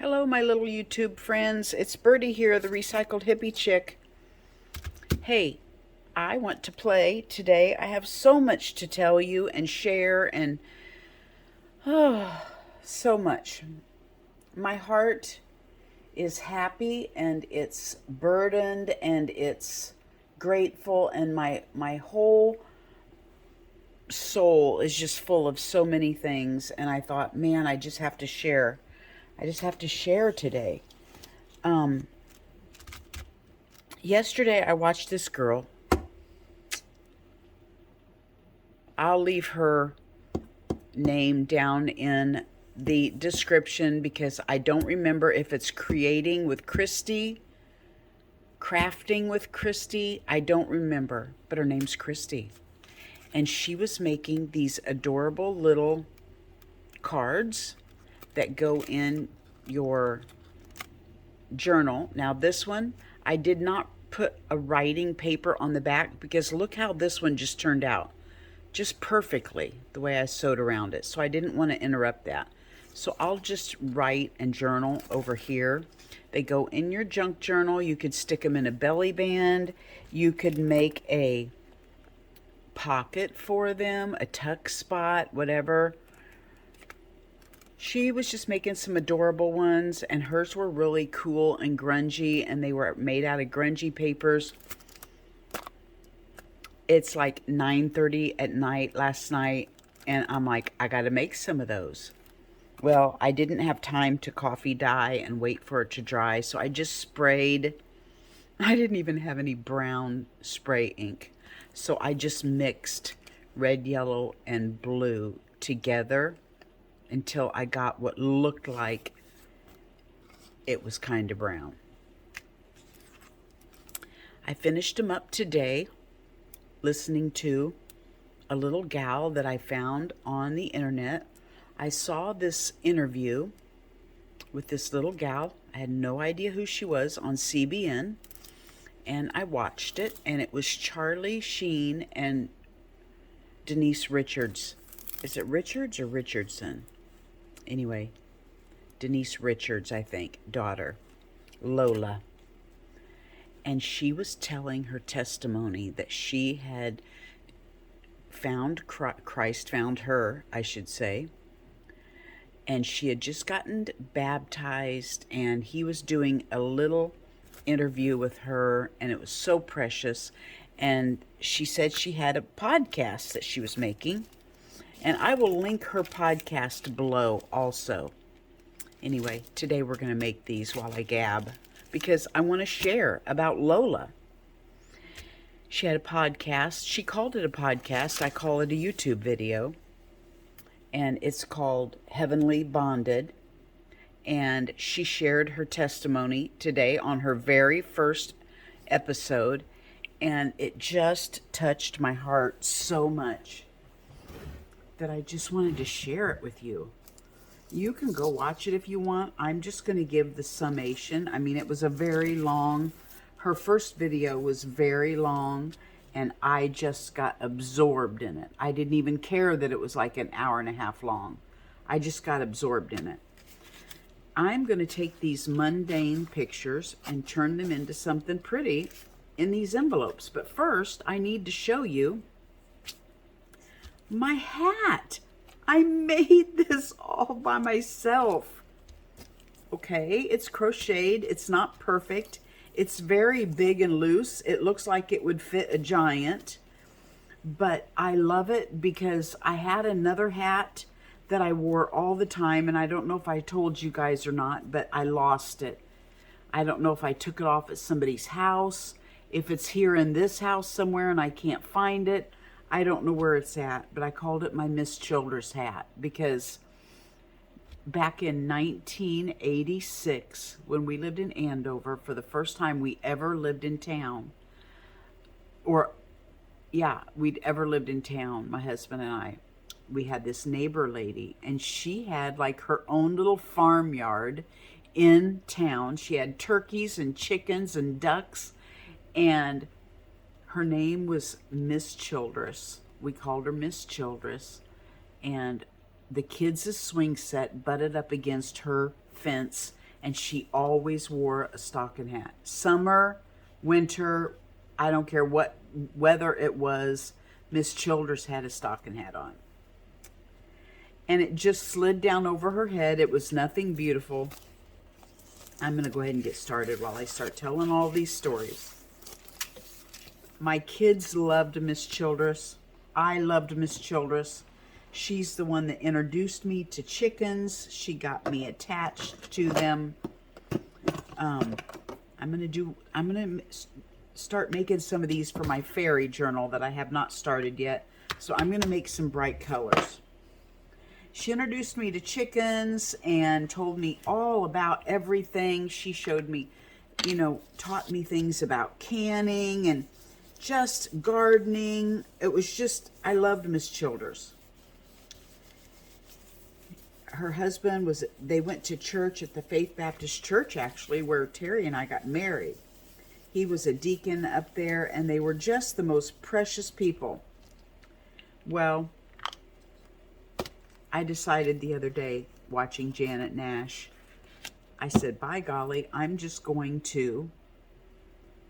Hello, my little YouTube friends. It's Birdie here, the recycled hippie chick. Hey, I want to play today. I have so much to tell you and share, and so much. My heart is happy and it's burdened and it's grateful, and my whole soul is just full of so many things. And I thought, man, I just have to share. I just have to share today. Um, Yesterday, I watched this girl. I'll leave her name down in the description because I don't remember if it's Creating with Christy, Crafting with Christy. I don't remember, but her name's Christy. And she was making these adorable little cards that go in your journal. Now, this one, I did not put a writing paper on the back because look how this one just turned out. Just perfectly the way I sewed around it. So I didn't want to interrupt that. So I'll just write and journal over here. They go in your junk journal. You could stick them in a belly band. You could make a pocket for them, a tuck spot, whatever. She was just making some adorable ones, and hers were really cool and grungy, and they were made out of grungy papers. It's like 9:30 at night last night, and I'm like, I got to make some of those. Well, I didn't have time to coffee dye and wait for it to dry, so I just sprayed. I didn't even have any brown spray ink, so I just mixed red, yellow, and blue together until I got what looked like it was kind of brown. I finished them up today listening to a little gal that I found on the internet. I saw this interview with this little gal. I had no idea who she was, on CBN, and I watched it, and it was Charlie Sheen and Denise Richards. Is it Richards or Richardson? Anyway, Denise Richards, I think, daughter, Lola. And she was telling her testimony that she had found Christ, found her, I should say. And she had just gotten baptized, and he was doing a little interview with her, and it was so precious. And she said she had a podcast that she was making, and I will link her podcast below also. Anyway, today we're going to make these while I gab because I want to share about Lola. She had a podcast. She called it a podcast. I call it a YouTube video. And it's called Heavenly Bonded. And she shared her testimony today on her very first episode. And it just touched my heart so much that I just wanted to share it with you. You can go watch it if you want. I'm just going to give the summation. I mean, it was a very long, her first video was very long, and I just got absorbed in it. I didn't even care that it was like an hour and a half long. I just got absorbed in it. I'm going to take these mundane pictures and turn them into something pretty in these envelopes. But first, I need to show you my hat. I made this all by myself. Okay, it's crocheted. It's not perfect. It's very big and loose. It looks like it would fit a giant. But I love it because I had another hat that I wore all the time. And I don't know if I told you guys or not, but I lost it. I don't know if I took it off at somebody's house, if it's here in this house somewhere and I can't find it. I don't know where it's at, but I called it my Miss Childers hat because back in 1986, when we lived in Andover, for the first time we ever lived in town, we'd ever lived in town, my husband and I, we had this neighbor lady, and she had like her own little farmyard in town. She had turkeys and chickens and ducks, and her name was Miss Childress. We called her Miss Childress. And the kids' swing set butted up against her fence, and she always wore a stocking hat. Summer, winter, I don't care what weather it was, Miss Childers had a stocking hat on. And it just slid down over her head. It was nothing beautiful. I'm going to go ahead and get started while I start telling all these stories. My kids loved Miss Childress. I loved Miss Childress. She's the one that introduced me to chickens. She got me attached to them. I'm gonna start making some of these for my fairy journal that I have not started yet. So I'm gonna make some bright colors. She introduced me to chickens and told me all about everything. She showed me, taught me things about canning and just gardening. It was just, I loved Miss Childers. Her husband they went to church at the Faith Baptist Church, actually, where Terry and I got married. He was a deacon up there, and they were just the most precious people. Well, I decided the other day, watching Janet Nash, I said, by golly, I'm just going to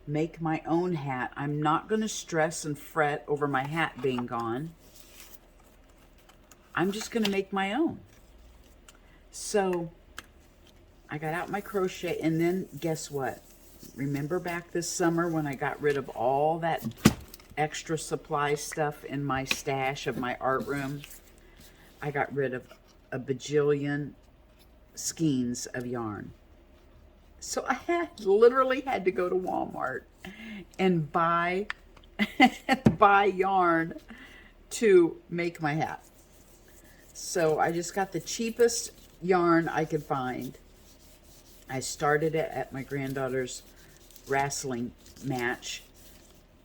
make my own hat. I'm not going to stress and fret over my hat being gone. I'm just going to make my own. So I got out my crochet, and then guess what? Remember back this summer when I got rid of all that extra supply stuff in my stash of my art room? I got rid of a bajillion skeins of yarn. So I literally had to go to Walmart and buy yarn to make my hat. So I just got the cheapest yarn I could find. I started it at my granddaughter's wrestling match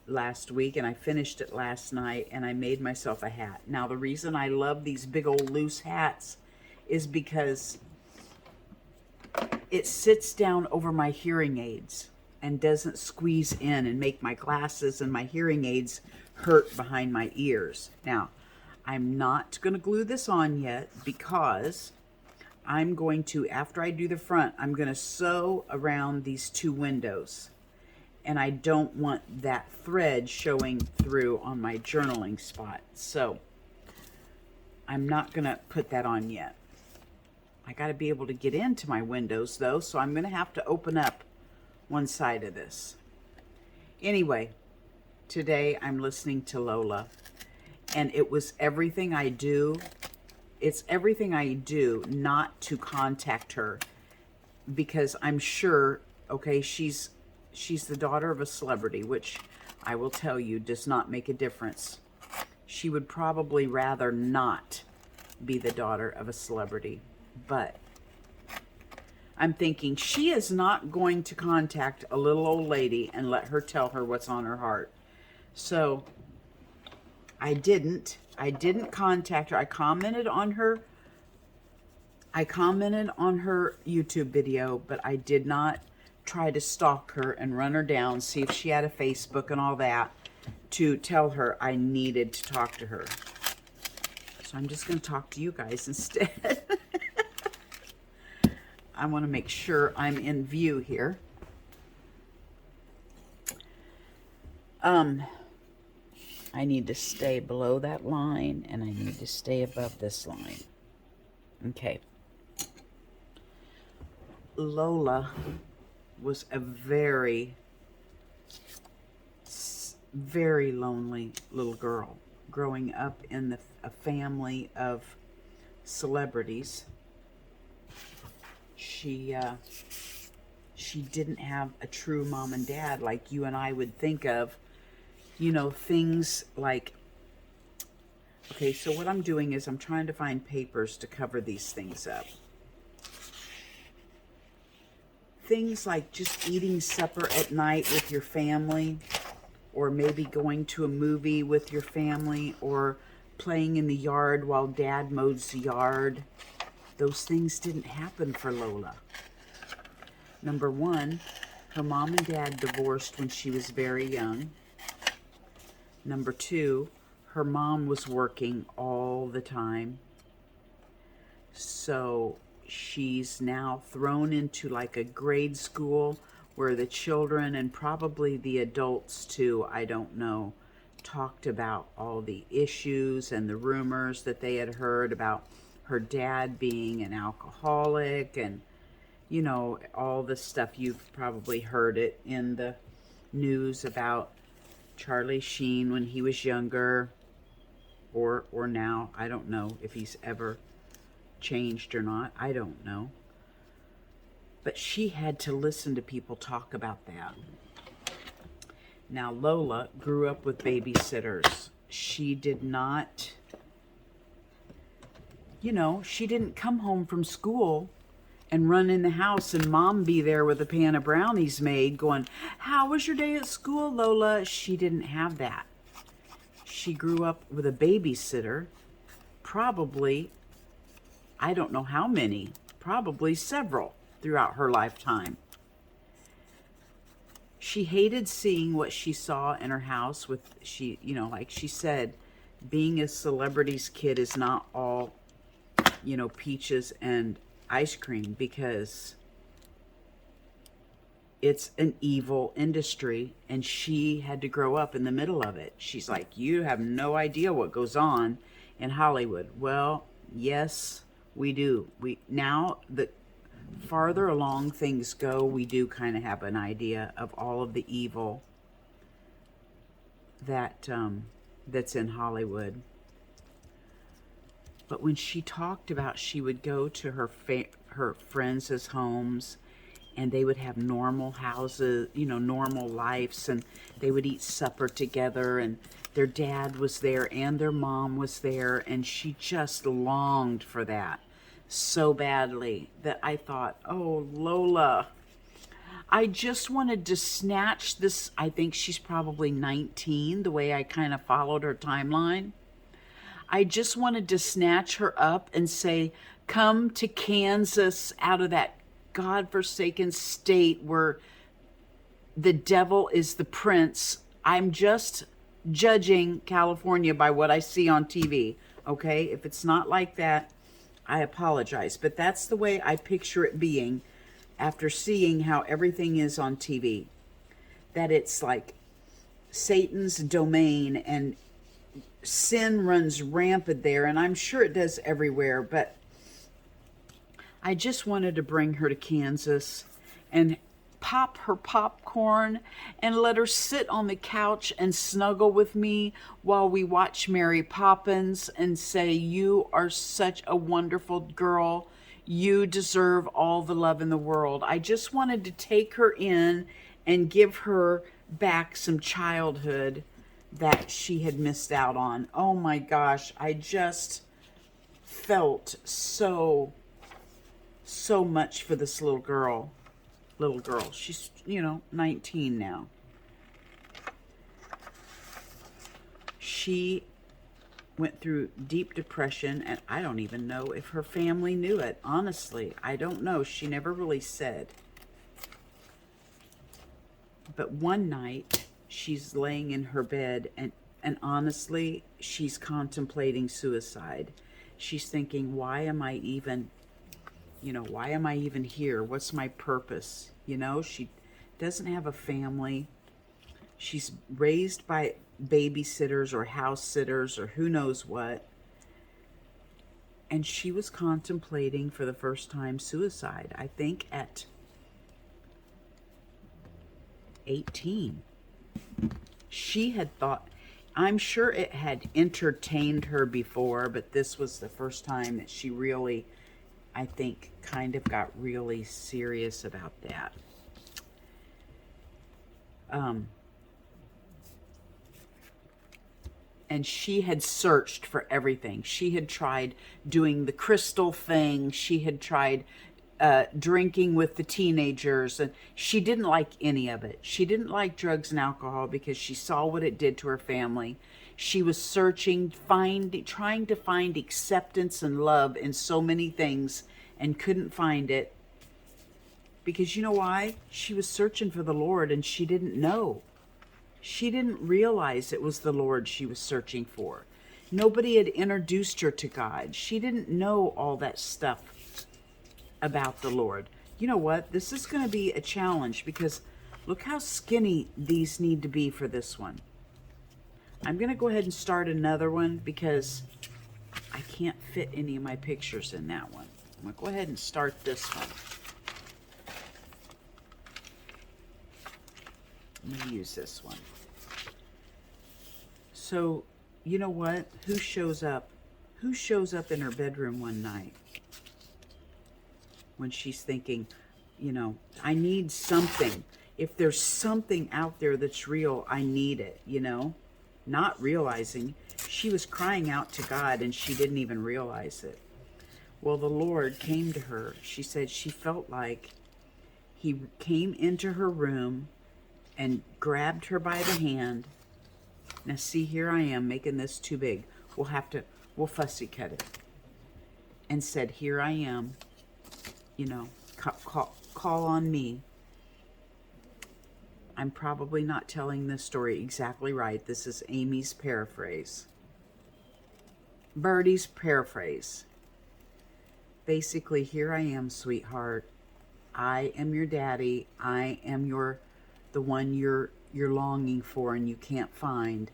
last week, and I finished it last night, and I made myself a hat. Now, the reason I love these big old loose hats is because it sits down over my hearing aids and doesn't squeeze in and make my glasses and my hearing aids hurt behind my ears. Now, I'm not going to glue this on yet because I'm going to, after I do the front, I'm going to sew around these two windows. And I don't want that thread showing through on my journaling spot. So I'm not going to put that on yet. I got to be able to get into my windows though, so I'm going to have to open up one side of this. Anyway, today I'm listening to Lola, and it was everything I do. It's everything I do not to contact her, because I'm sure, okay, she's the daughter of a celebrity, which I will tell you does not make a difference. She would probably rather not be the daughter of a celebrity. But I'm thinking she is not going to contact a little old lady and let her tell her what's on her heart. So I didn't contact her. I commented on her YouTube video, but I did not try to stalk her and run her down, see if she had a Facebook and all that, to tell her I needed to talk to her. So I'm just going to talk to you guys instead. I want to make sure I'm in view here. I need to stay below that line, and I need to stay above this line. Okay. Lola was a very, very lonely little girl growing up in a family of celebrities. She didn't have a true mom and dad like you and I would think of. Things like, okay, so what I'm doing is I'm trying to find papers to cover these things up. Things like just eating supper at night with your family, or maybe going to a movie with your family, or playing in the yard while Dad mows the yard. Those things didn't happen for Lola. Number one, her mom and dad divorced when she was very young. Number two, her mom was working all the time. So she's now thrown into like a grade school where the children and probably the adults too, I don't know, talked about all the issues and the rumors that they had heard about her dad being an alcoholic, and you know, all the stuff you've probably heard it in the news about Charlie Sheen when he was younger, or now. I don't know if he's ever changed or not. I don't know. But she had to listen to people talk about that. Now, Lola grew up with babysitters. She did not, you know, she didn't come home from school and run in the house and mom be there with a pan of brownies made going, "How was your day at school, Lola?" She didn't have that. She grew up with a babysitter, probably, I don't know how many, probably several throughout her lifetime. She hated seeing what she saw in her house with, you know, like she said, being a celebrity's kid is not all, you know, peaches and ice cream, because it's an evil industry and she had to grow up in the middle of it. She's like, "You have no idea what goes on in Hollywood." Well, yes, we do. Now the farther along things go, we do kind of have an idea of all of the evil that that's in Hollywood. But when she talked about, she would go to her friends' homes, and they would have normal houses, you know, normal lives, and they would eat supper together, and their dad was there and their mom was there, and she just longed for that so badly that I thought, "Oh, Lola, I just wanted to snatch this." I think she's probably 19, the way I kind of followed her timeline. I just wanted to snatch her up and say, "Come to Kansas, out of that godforsaken state where the devil is the prince." I'm just judging California by what I see on TV, okay? If it's not like that, I apologize. But that's the way I picture it being after seeing how everything is on TV. That it's like Satan's domain and sin runs rampant there, and I'm sure it does everywhere, but I just wanted to bring her to Kansas and pop her popcorn and let her sit on the couch and snuggle with me while we watch Mary Poppins and say, "You are such a wonderful girl. You deserve all the love in the world." I just wanted to take her in and give her back some childhood that she had missed out on. Oh my gosh, I just felt so much for this little girl. She's, you know, 19 now. She went through deep depression, and I don't even know if her family knew it. Honestly, I don't know. She never really said. But one night, she's laying in her bed, and honestly, she's contemplating suicide. She's thinking, why am I even here? What's my purpose? You know, she doesn't have a family. She's raised by babysitters or house sitters or who knows what. And she was contemplating for the first time suicide, I think at 18. She had thought, I'm sure it had entertained her before, but this was the first time that she really, I think, kind of got really serious about that. And she had searched for everything. She had tried doing the crystal thing. She had tried drinking with the teenagers, and she didn't like any of it. She didn't like drugs and alcohol because she saw what it did to her family. She was searching, trying to find acceptance and love in so many things, and couldn't find it. Because you know why? She was searching for the Lord, and she didn't know. She didn't realize it was the Lord she was searching for. Nobody had introduced her to God. She didn't know all that stuff. about the Lord. You know what? This is going to be a challenge because look how skinny these need to be for this one. I'm going to go ahead and start another one because I can't fit any of my pictures in that one. I'm going to go ahead and start this one. I'm going to use this one. So, you know what? Who shows up? Who shows up in her bedroom one night when she's thinking, you know, I need something. If there's something out there that's real, I need it, you know? Not realizing she was crying out to God and she didn't even realize it. Well, the Lord came to her. She said she felt like he came into her room and grabbed her by the hand. Now see, here I am making this too big. We'll fussy cut it. And said, here I am, you know, call on me. I'm probably not telling this story exactly right. This is Amy's paraphrase. Birdie's paraphrase. Basically, here I am, sweetheart. I am your daddy. I am the one you're longing for and you can't find.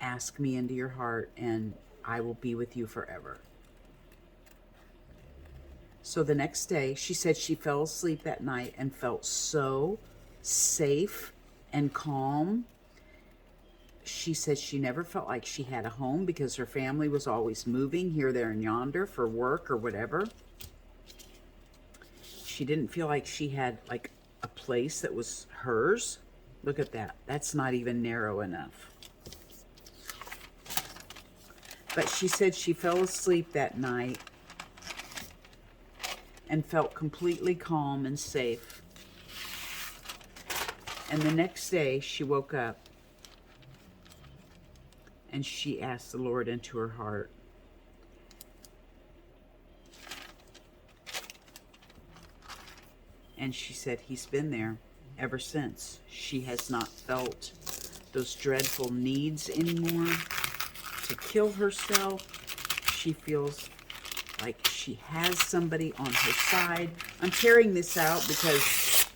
Ask me into your heart and I will be with you forever. So the next day, she said she fell asleep that night and felt so safe and calm. She said she never felt like she had a home because her family was always moving here, there, and yonder for work or whatever. She didn't feel like she had like a place that was hers. Look at that. That's not even narrow enough. But she said she fell asleep that night and felt completely calm and safe. And the next day she woke up and she asked the Lord into her heart. And she said he's been there ever since. She has not felt those dreadful needs anymore to kill herself. She feels like she has somebody on her side. I'm tearing this out because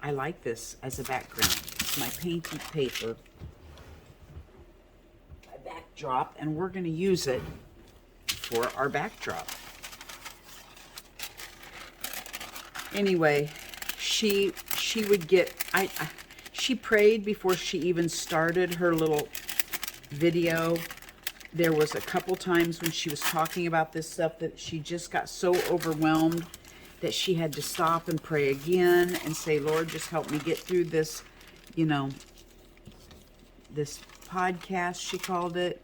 I like this as a background. It's my painted paper, my backdrop, and we're going to use it for our backdrop. Anyway, she would get, she prayed before she even started her little video. There was a couple times when she was talking about this stuff that she just got so overwhelmed that she had to stop and pray again and say, Lord, just help me get through this, you know, this podcast, she called it.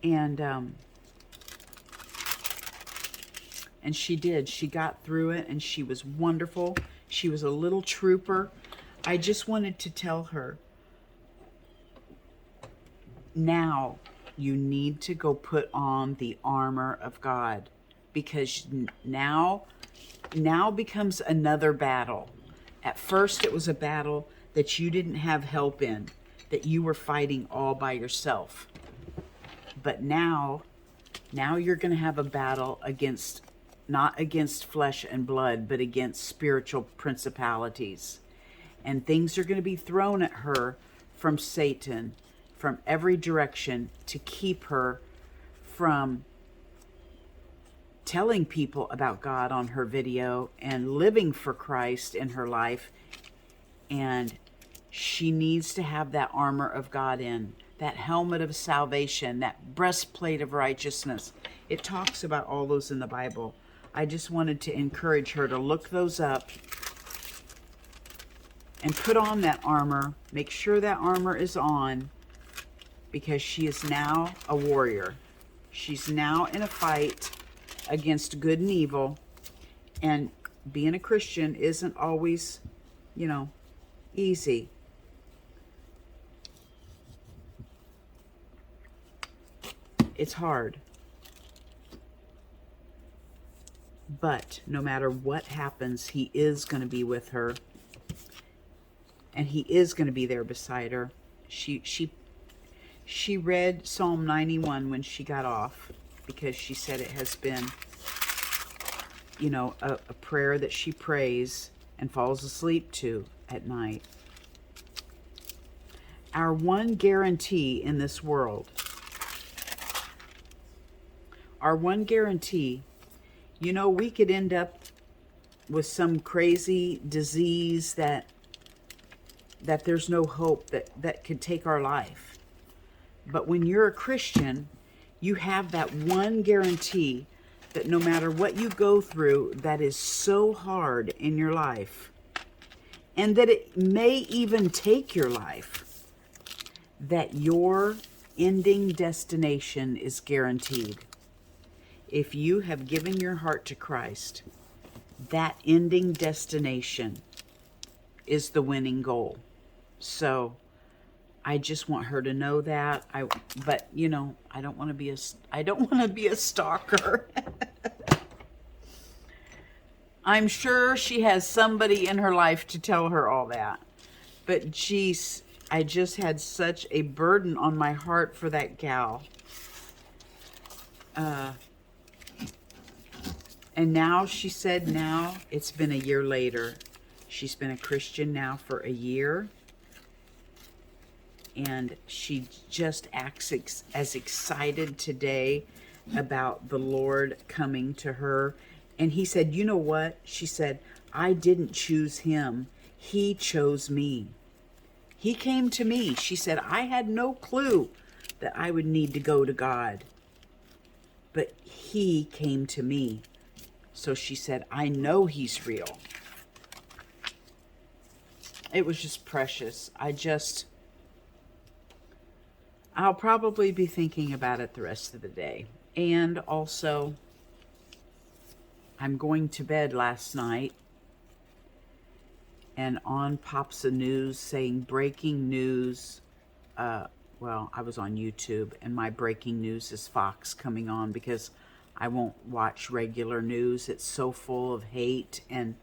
And she did. She got through it and she was wonderful. She was a little trooper. I just wanted to tell her, now you need to go put on the armor of God, because now becomes another battle. At first it was a battle that you didn't have help in, that you were fighting all by yourself. But now you're going to have a battle against, not against flesh and blood, but against spiritual principalities. And things are going to be thrown at her from Satan, from every direction, to keep her from telling people about God on her video and living for Christ in her life. And she needs to have that armor of God in, that helmet of salvation, that breastplate of righteousness. It talks about all those in the Bible. I just wanted to encourage her to look those up and put on that armor. Make sure that armor is on, because she is now a warrior. She's now in a fight against good and evil. And being a Christian isn't always, you know, easy. It's hard. But no matter what happens, he is going to be with her. And he is going to be there beside her. She read Psalm 91 when she got off, because she said it has been, a prayer that she prays and falls asleep to at night. Our one guarantee in this world, we could end up with some crazy disease that there's no hope that could take our life. But when you're a Christian, you have that one guarantee that no matter what you go through that is so hard in your life, and that it may even take your life, that your ending destination is guaranteed. If you have given your heart to Christ, that ending destination is the winning goal. So I just want her to know that. But I don't want to be a stalker. I'm sure she has somebody in her life to tell her all that. But geez, I just had such a burden on my heart for that gal. And now she said now it's been a year later. She's been a Christian now for a year. And she just acts as excited today about the Lord coming to her. And he said, you know what? She said, I didn't choose him. He chose me. He came to me. She said, I had no clue that I would need to go to God. But he came to me. So she said, I know he's real. It was just precious. I'll probably be thinking about it the rest of the day. And also, I'm going to bed last night, and on pops a news saying breaking news. Well, I was on YouTube, and my breaking news is Fox coming on because I won't watch regular news. It's so full of hate and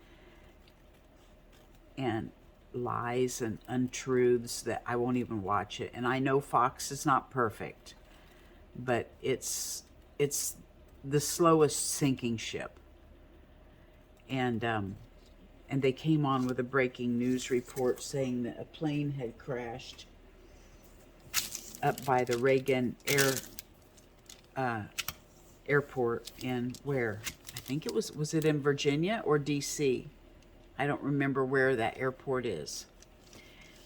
lies and untruths that I won't even watch it. And I know Fox is not perfect, but it's the slowest sinking ship. And they came on with a breaking news report saying that a plane had crashed up by the Reagan airport in where? I think it was it in Virginia or DC? I don't remember where that airport is.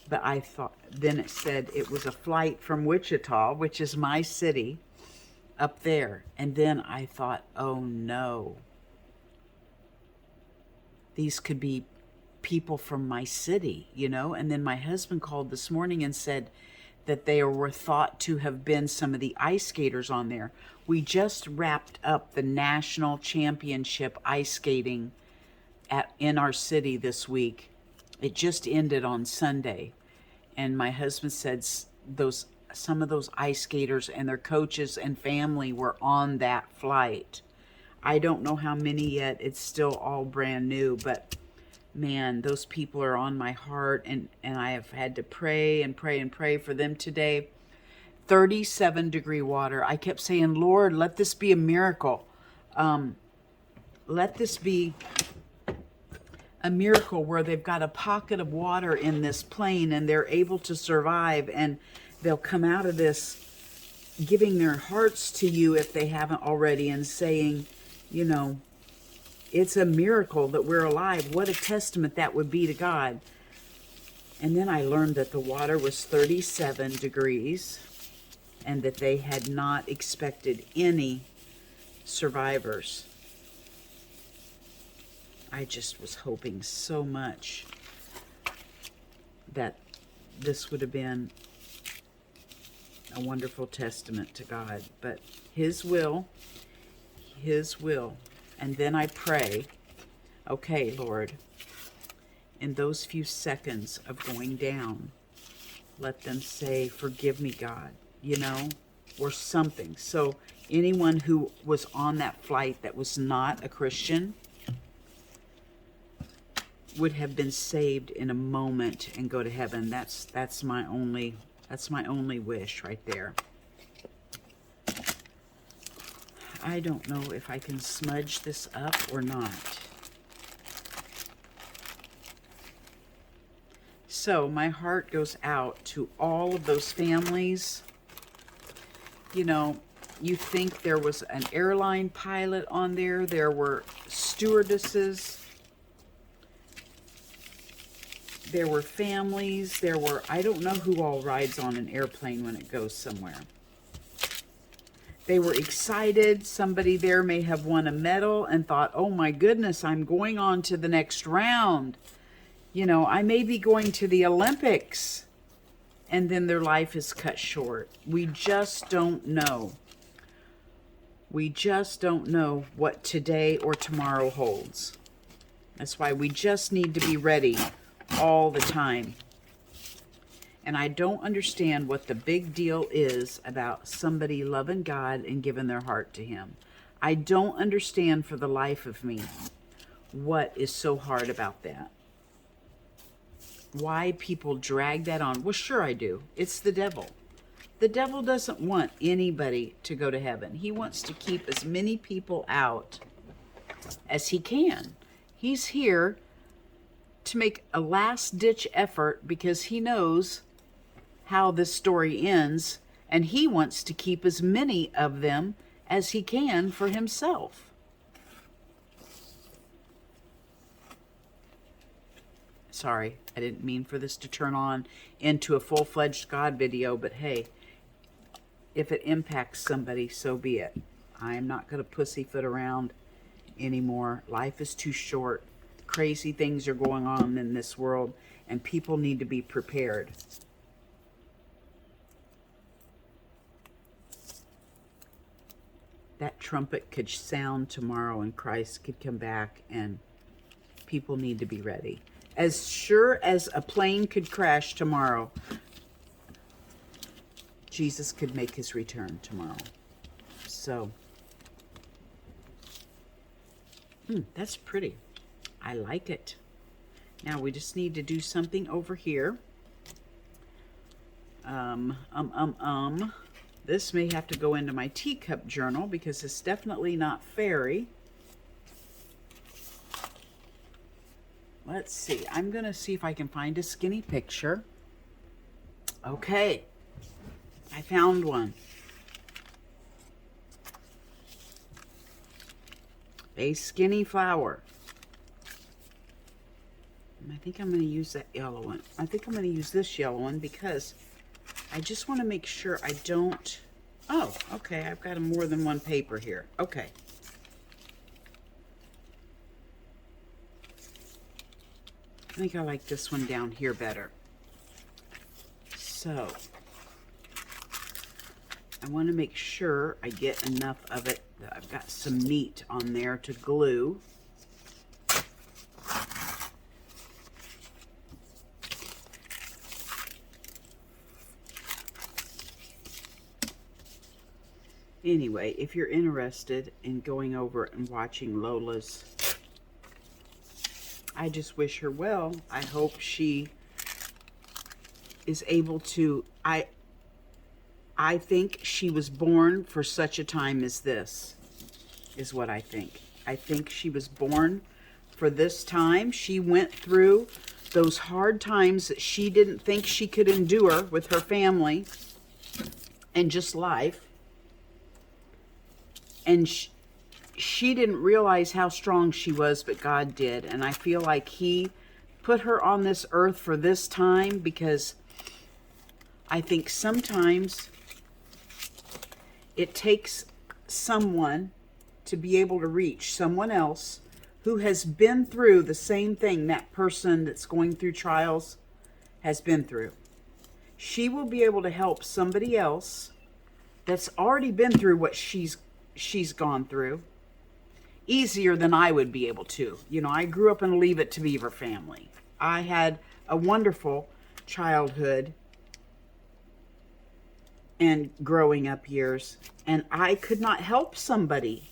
But I thought, then it said it was a flight from Wichita, which is my city, up there. And then I thought, oh no. These could be people from my city, And then my husband called this morning and said that they were thought to have been some of the ice skaters on there. We just wrapped up the national championship ice skating in our city this week. It just ended on Sunday. And my husband said some of those ice skaters and their coaches and family were on that flight. I don't know how many yet. It's still all brand new, but man, those people are on my heart, and I have had to pray and pray and pray for them today. 37-degree water. I kept saying, Lord, let this be a miracle. Let this be a miracle where they've got a pocket of water in this plane and they're able to survive, and they'll come out of this giving their hearts to you if they haven't already, and saying, it's a miracle that we're alive. What a testament that would be to God. And then I learned that the water was 37 degrees and that they had not expected any survivors. I just was hoping so much that this would have been a wonderful testament to God. But His will. And then I pray, okay, Lord, in those few seconds of going down, let them say, forgive me, God, or something. So anyone who was on that flight that was not a Christian would have been saved in a moment and go to heaven. That's my only wish right there. I don't know if I can smudge this up or not. So my heart goes out to all of those families. You know, you think there was an airline pilot on there. There were stewardesses. There were families. There were, I don't know who all rides on an airplane when it goes somewhere. They were excited. Somebody there may have won a medal and thought, oh my goodness, I'm going on to the next round. You know, I may be going to the Olympics. And then their life is cut short. We just don't know. We just don't know what today or tomorrow holds. That's why we just need to be ready all the time. And I don't understand what the big deal is about somebody loving God and giving their heart to Him. I don't understand for the life of me what is so hard about that. Why people drag that on. Well, sure I do. It's the devil. The devil doesn't want anybody to go to heaven. He wants to keep as many people out as he can. He's here to make a last-ditch effort because he knows how this story ends, and he wants to keep as many of them as he can for himself. Sorry, I didn't mean for this to turn on into a full-fledged God video, but hey, if it impacts somebody, so be it. I am not going to pussyfoot around anymore. Life is too short. Crazy things are going on in this world, and people need to be prepared. That trumpet could sound tomorrow, and Christ could come back, and people need to be ready. As sure as a plane could crash tomorrow, Jesus could make his return tomorrow. So, that's pretty. I like it. Now we just need to do something over here. This may have to go into my teacup journal because it's definitely not fairy. Let's see. I'm going to see if I can find a skinny picture. Okay. I found one. A skinny flower. And I think I'm going to use that yellow one. I think I'm going to use this yellow one because I just want to make sure I don't... Oh, okay. I've got more than one paper here. Okay. I think I like this one down here better. So, I want to make sure I get enough of it that I've got some meat on there to glue. Anyway, if you're interested in going over and watching Lola's, I just wish her well. I hope she is able to, I think she was born for such a time as this, is what I think. I think she was born for this time. She went through those hard times that she didn't think she could endure with her family and just life. And she didn't realize how strong she was, but God did. And I feel like he put her on this earth for this time because I think sometimes it takes someone to be able to reach someone else who has been through the same thing that person that's going through trials has been through. She will be able to help somebody else that's already been through what she's gone through easier than I would be able to. You know, I grew up in a Leave It to Beaver family. I had a wonderful childhood and growing up years, and I could not help somebody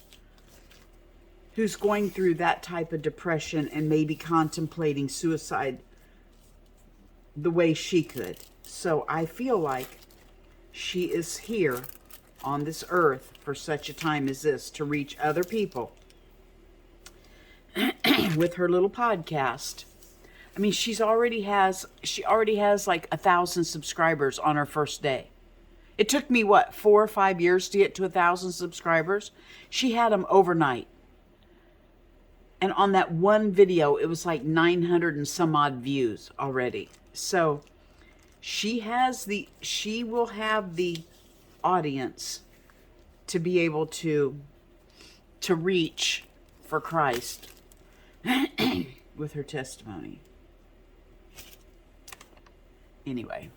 who's going through that type of depression and maybe contemplating suicide the way she could. So I feel like she is here on this earth for such a time as this, to reach other people with her little podcast. I mean, she already has like 1,000 subscribers on her first day. It took me, what, 4 or 5 years to get to 1,000 subscribers? She had them overnight. And on that one video, it was like 900 and some odd views already. So she will have the audience to be able to reach for Christ with her testimony. Anyway,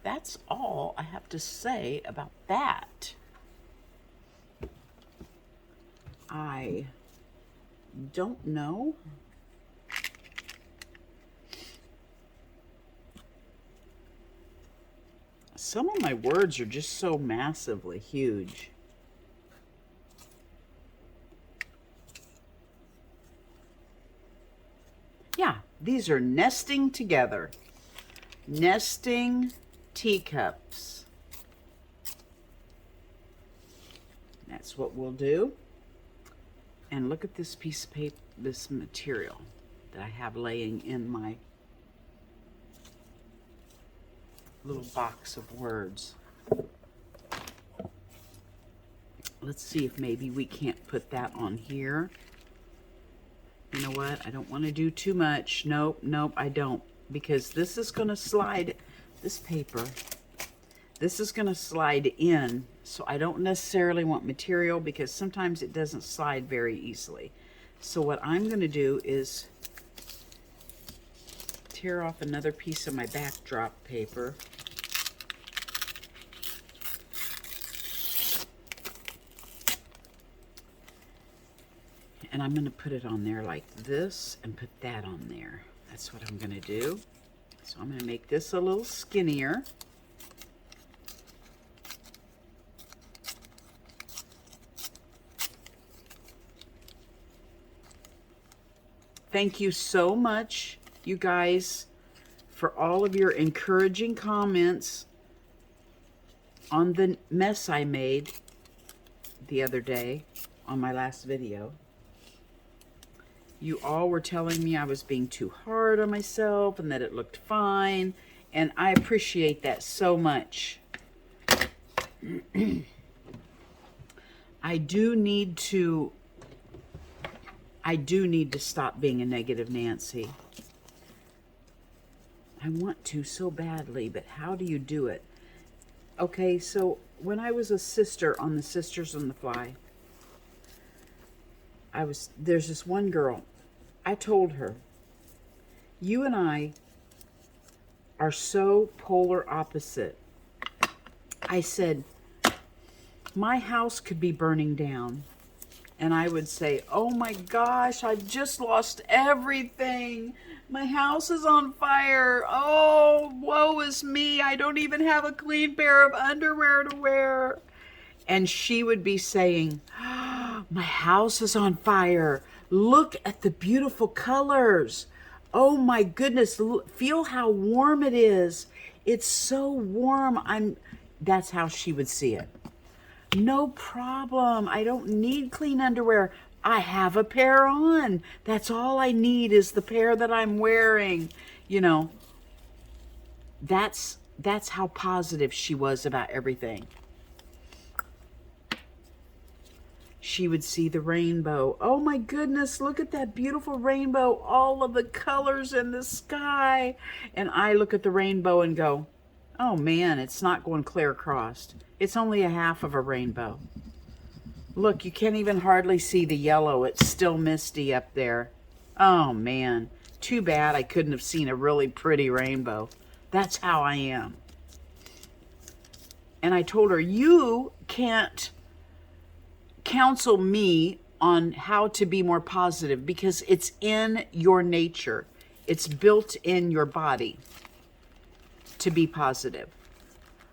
that's all I have to say about that. I don't know. Some of my words are just so massively huge. Yeah, these are nesting together. Nesting teacups. That's what we'll do. And look at this piece of paper, this material that I have laying in my little box of words. Let's see if maybe we can't put that on here. You know what? I don't want to do too much. Nope, I don't. Because this is going to slide, this paper, this is going to slide in. So I don't necessarily want material because sometimes it doesn't slide very easily. So what I'm going to do is tear off another piece of my backdrop paper. And I'm going to put it on there like this and put that on there. That's what I'm going to do. So I'm going to make this a little skinnier. Thank you so much, you guys, for all of your encouraging comments on the mess I made the other day on my last video. You all were telling me I was being too hard on myself and that it looked fine. And I appreciate that so much. I do need to stop being a negative Nancy. I want to so badly, but how do you do it? Okay, so when I was a sister on the Sisters on the Fly, there's this one girl. I told her, you and I are so polar opposite. I said, my house could be burning down. And I would say, oh my gosh, I've just lost everything. My house is on fire. Oh, woe is me. I don't even have a clean pair of underwear to wear. And she would be saying, oh, my house is on fire. Look at the beautiful colors. Oh my goodness, feel how warm it is. It's so warm. That's how she would see it. No problem. I don't need clean underwear. I have a pair on. That's all I need is the pair that I'm wearing. You know, that's how positive she was about everything. She would see the rainbow. Oh my goodness, look at that beautiful rainbow. All of the colors in the sky. And I look at the rainbow and go, oh man, it's not going clear across. It's only a half of a rainbow. Look, you can't even hardly see the yellow. It's still misty up there. Oh man, too bad I couldn't have seen a really pretty rainbow. That's how I am. And I told her, you can't counsel me on how to be more positive because it's in your nature. It's built in your body to be positive.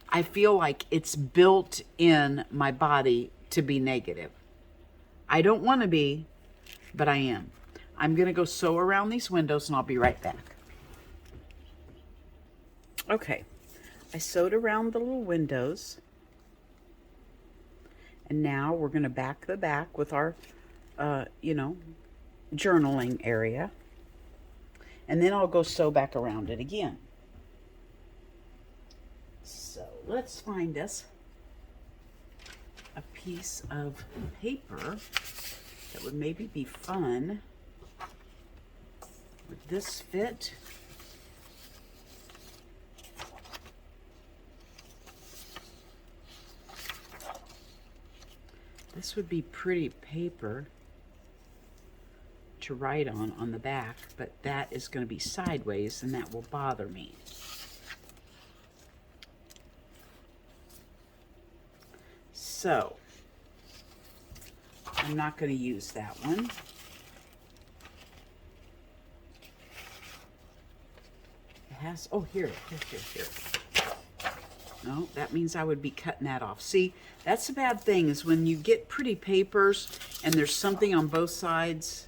I feel like it's built in my body to be negative. I don't want to be, but I am. I'm going to go sew around these windows and I'll be right back. Okay, I sewed around the little windows. And now we're going to back the back with our, journaling area. And then I'll go sew back around it again. So let's find us a piece of paper that would maybe be fun. Would this fit? This would be pretty paper to write on the back, but that is going to be sideways and that will bother me. So, I'm not going to use that one. It has, oh, here. No, that means I would be cutting that off. See, that's the bad thing is when you get pretty papers and there's something on both sides.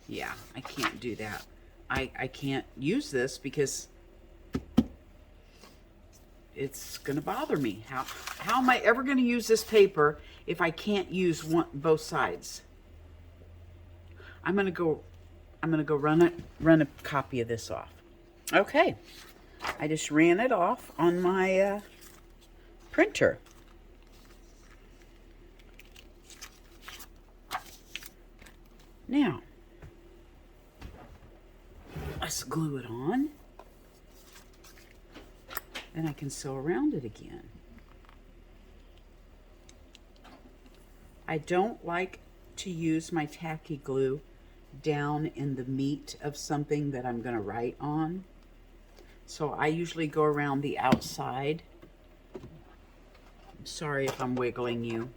Yeah, I can't do that. I can't use this because it's going to bother me. How am I ever going to use this paper if I can't use both sides? I'm going to go run a copy of this off. Okay. I just ran it off on my printer. Now, let's glue it on. Then I can sew around it again. I don't like to use my tacky glue down in the meat of something that I'm going to write on. So I usually go around the outside. I'm sorry if I'm wiggling you.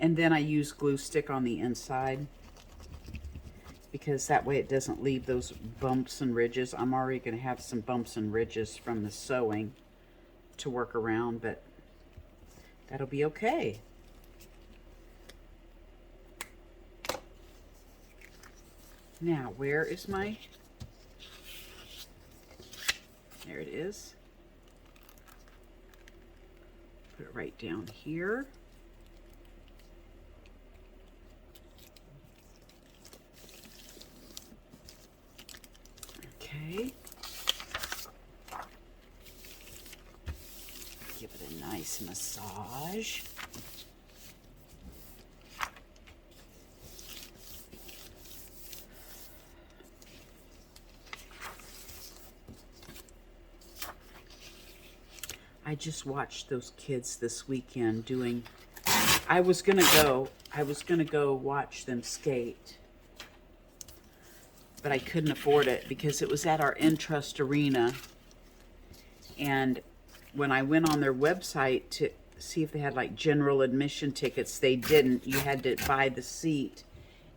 And then I use glue stick on the inside because that way it doesn't leave those bumps and ridges. I'm already going to have some bumps and ridges from the sewing to work around, but that'll be okay. Now, where is my, there it is. Put it right down here. Okay. Give it a nice massage. I just watched those kids this weekend doing, I was gonna go watch them skate, but I couldn't afford it because it was at our Entrust Arena. And when I went on their website to see if they had like general admission tickets, they didn't. You had to buy the seat.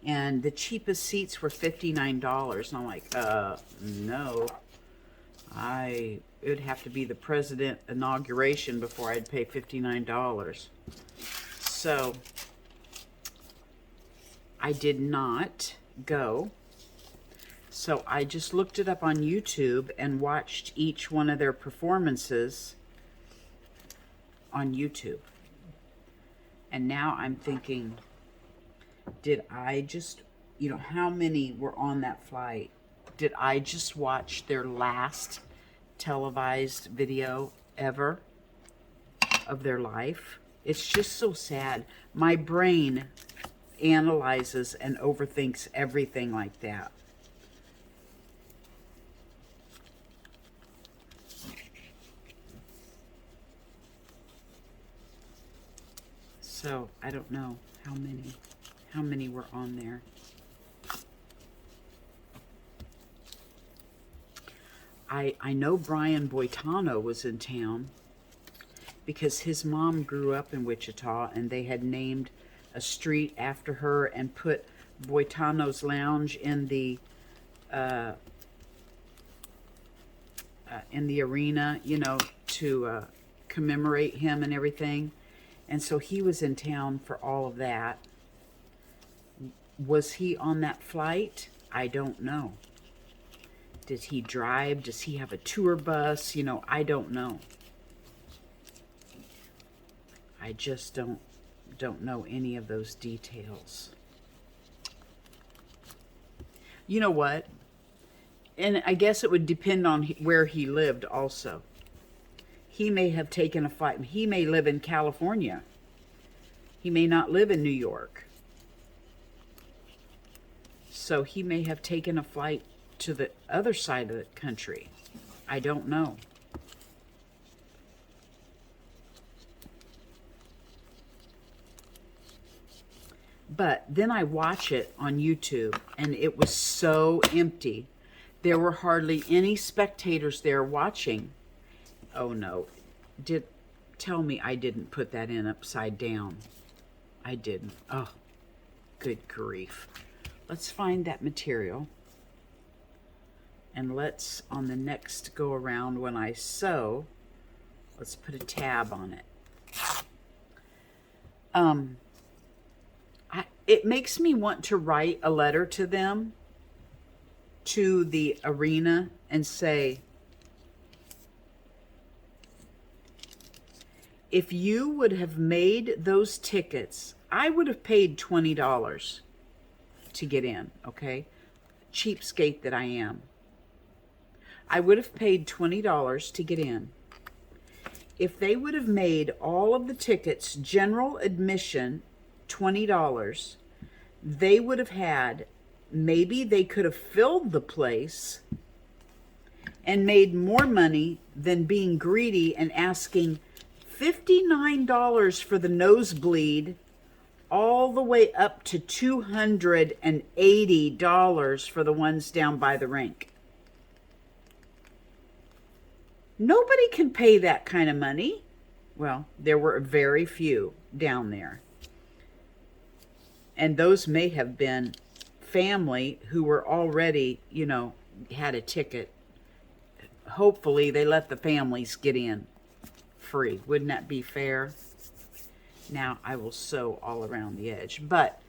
And the cheapest seats were $59. And I'm like, no. It would have to be the president inauguration before I'd pay $59. So I did not go. So I just looked it up on YouTube and watched each one of their performances on YouTube. And now I'm thinking, did I just, how many were on that flight? Did I just watch their last televised video ever of their life? It's just so sad. My brain analyzes and overthinks everything like that. So I don't know how many were on there. I know Brian Boitano was in town because his mom grew up in Wichita and they had named a street after her and put Boitano's Lounge in the arena, to commemorate him and everything. And so he was in town for all of that. Was he on that flight? I don't know. Does he drive? Does he have a tour bus? You know, I don't know. I just don't know any of those details. You know what? And I guess it would depend on where he lived also. He may have taken a flight. He may live in California. He may not live in New York. So he may have taken a flight to the other side of the country. I don't know. But then I watch it on YouTube, and it was so empty. There were hardly any spectators there watching. Oh no, tell me I didn't put that in upside down. I didn't. Oh, good grief. Let's find that material. And let's, on the next go around when I sew, let's put a tab on it. It makes me want to write a letter to them, to the arena, and say, if you would have made those tickets, I would have paid $20 to get in, okay? Cheapskate that I am. I would have paid $20 to get in. If they would have made all of the tickets general admission $20, they would have had, maybe they could have filled the place and made more money than being greedy and asking $59 for the nosebleed all the way up to $280 for the ones down by the rink. Nobody can pay that kind of money. Well, there were very few down there. And those may have been family who were already, you know, had a ticket. Hopefully they let the families get in free. Wouldn't that be fair? Now I will sew all around the edge. But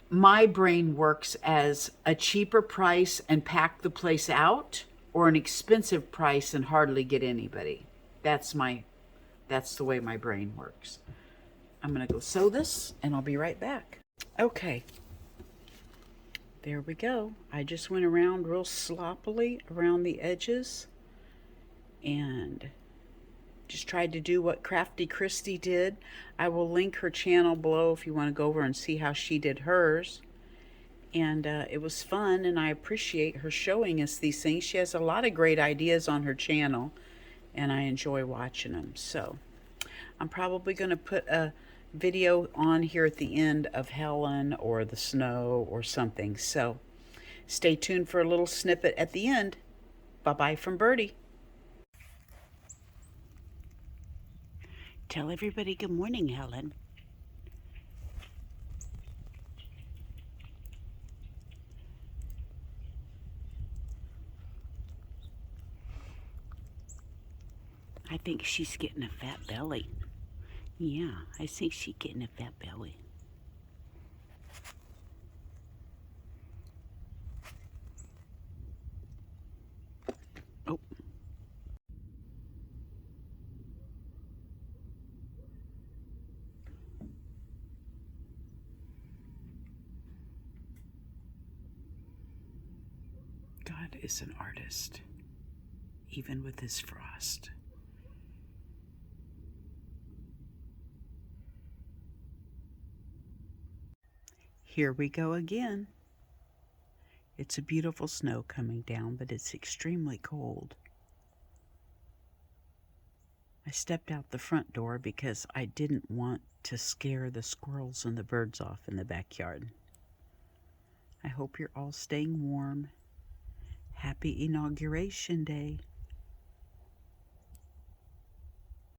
my brain works as a cheaper price and pack the place out, or an expensive price and hardly get anybody. That's the way my brain works. I'm going to go sew this, and I'll be right back. Okay. There we go. I just went around real sloppily around the edges and just tried to do what Crafty Christy did. I will link her channel below if you want to go over and see how she did hers. And it was fun, and I appreciate her showing us these things. She has a lot of great ideas on her channel, and I enjoy watching them. So I'm probably going to put a video on here at the end of Helen or the snow or something. So stay tuned for a little snippet at the end. Bye-bye from Birdie. Tell everybody good morning, Helen. I think she's getting a fat belly. Yeah, I think she's getting a fat belly. Oh. God is an artist, even with his frost. Here we go again. It's a beautiful snow coming down, but it's extremely cold. I stepped out the front door because I didn't want to scare the squirrels and the birds off in the backyard. I hope you're all staying warm. Happy Inauguration Day.